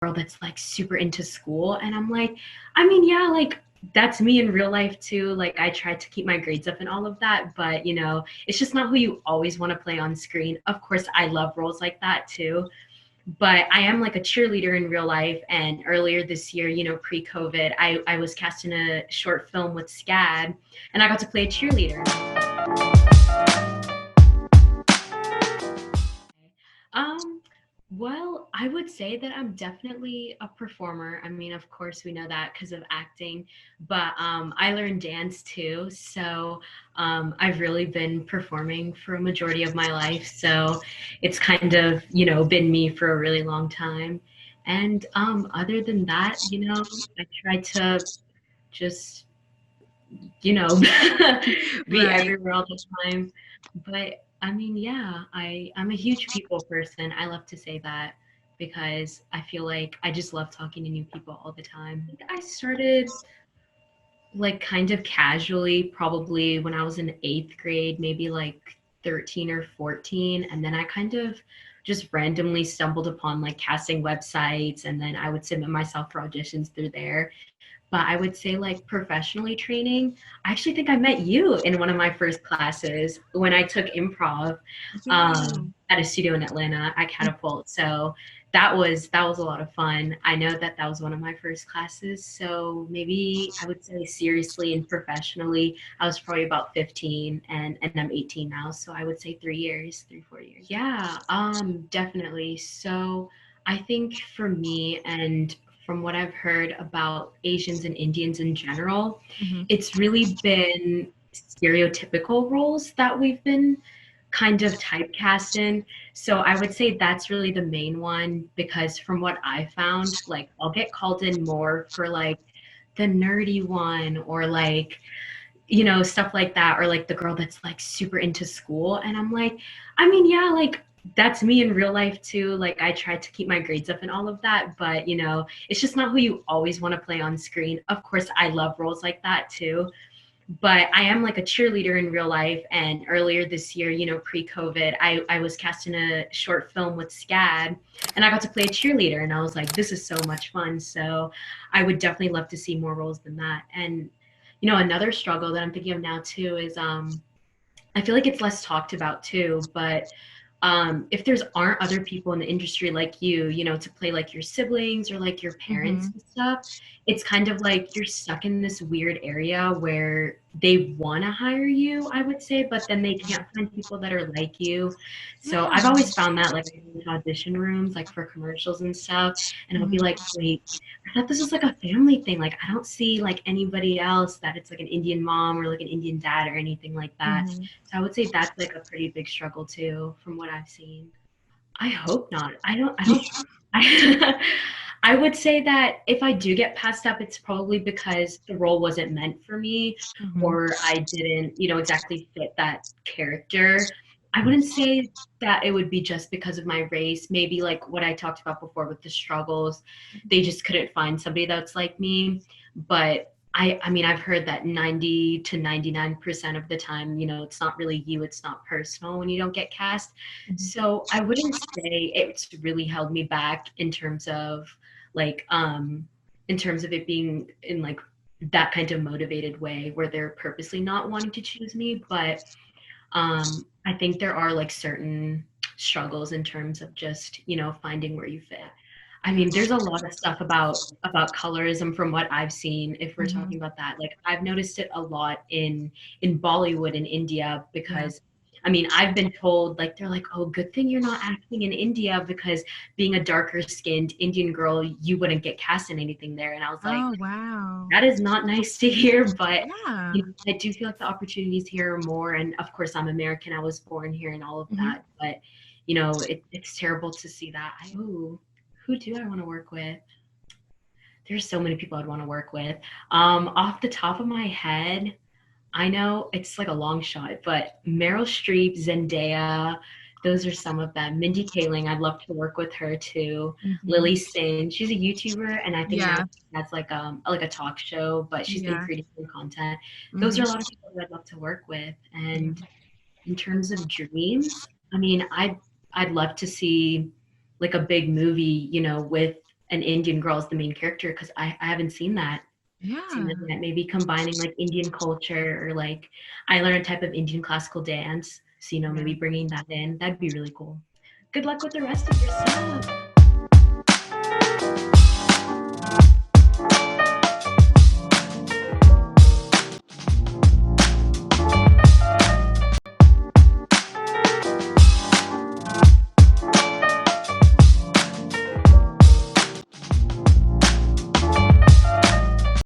girl that's like super into school. And I'm like, I mean, yeah, like that's me in real life too. Like I try to keep my grades up and all of that, but it's just not who you always want to play on screen. Of course, I love roles like that too. But I am like a cheerleader in real life. And earlier this year, pre-COVID, I was cast in a short film with SCAD and I got to play a cheerleader. Um, well, I would say that I'm definitely a performer. I mean, of course, we know that because of acting, but I learned dance too. So I've really been performing for a majority of my life. So it's kind of, been me for a really long time. And other than that, I try to just, you know, be Right. everywhere all the time. But I mean, yeah, I'm a huge people person. I love to say that because I feel like I just love talking to new people all the time. I started like kind of casually, probably when I was in eighth grade, maybe like 13 or 14. And then I kind of just randomly stumbled upon like casting websites and then I would submit myself for auditions through there. But I would say like professionally training, I actually think I met you in one of my first classes when I took improv Yeah. at a studio in Atlanta at Catapult. So that was a lot of fun. I know that that was one of my first classes. So maybe I would say seriously and professionally, I was probably about 15 and I'm 18 now. So I would say 3 years, 3, 4 years. Yeah, definitely. So I think for me and from what I've heard about Asians and Indians in general, Hmm. it's really been stereotypical roles that we've been kind of typecast in. So I would say that's really the main one because from what I found, like I'll get called in more for like the nerdy one or like stuff like that, or like the girl that's like super into school. And I'm like, I mean, yeah, like that's me in real life too. Like I try to keep my grades up and all of that, but it's just not who you always want to play on screen. Of course, I love roles like that too. But I am like a cheerleader in real life. And earlier this year, pre-COVID, I was cast in a short film with SCAD and I got to play a cheerleader. And I was like, this is so much fun. So I would definitely love to see more roles than that. And, another struggle that I'm thinking of now too is I feel like it's less talked about too, but if there's aren't other people in the industry like you, to play like your siblings or like your parents Hmm. and stuff, it's kind of like you're stuck in this weird area where they want to hire you, I would say, but then they can't find people that are like you. So Yeah. I've always found that like in audition rooms, like for commercials and stuff, and I'll be Hmm. like, wait, I thought this was like a family thing. Like I don't see like anybody else that it's like an Indian mom or like an Indian dad or anything like that. Hmm. So I would say that's like a pretty big struggle too, from what I've seen. I hope not. I don't, I, I would say that if I do get passed up, it's probably because the role wasn't meant for me Hmm. or I didn't, exactly fit that character. I wouldn't say that it would be just because of my race. Maybe like what I talked about before with the struggles, they just couldn't find somebody that's like me. But I mean, I've heard that 90 to 99% of the time, it's not really you, it's not personal when you don't get cast. So I wouldn't say it's really held me back like in terms of it being in like that kind of motivated way where they're purposely not wanting to choose me. But I think there are like certain struggles in terms of just, finding where you fit. I mean, there's a lot of stuff about colorism from what I've seen, if we're Hmm. talking about that. Like I've noticed it a lot in Bollywood in India Yeah. because I mean, I've been told like they're like, "Oh, good thing you're not acting in India because being a darker skinned Indian girl, you wouldn't get cast in anything there." And I was like, Oh, wow. that is not nice to hear, but Yeah. I do feel like the opportunities here are more. And of course, I'm American. I was born here and all of Hmm. that. But it's terrible to see that. Ooh, who do I want to work with? There's so many people I'd want to work with. Off the top of my head, I know it's like a long shot, but Meryl Streep, Zendaya, those are some of them. Mindy Kaling, I'd love to work with her too. Hmm. Lily Singh, she's a YouTuber, and I think now Yeah. she has like a talk show, but she's been Yeah. creating some content. Those Hmm. are a lot of people who I'd love to work with. And in terms of dreams, I mean, I'd love to see like a big movie, with an Indian girl as the main character, because I haven't seen that. Seen Yeah. that yet. Maybe combining like Indian culture, or like I learn a type of Indian classical dance. So, Yeah. maybe bringing that in. That'd be really cool. Good luck with the rest of your stuff.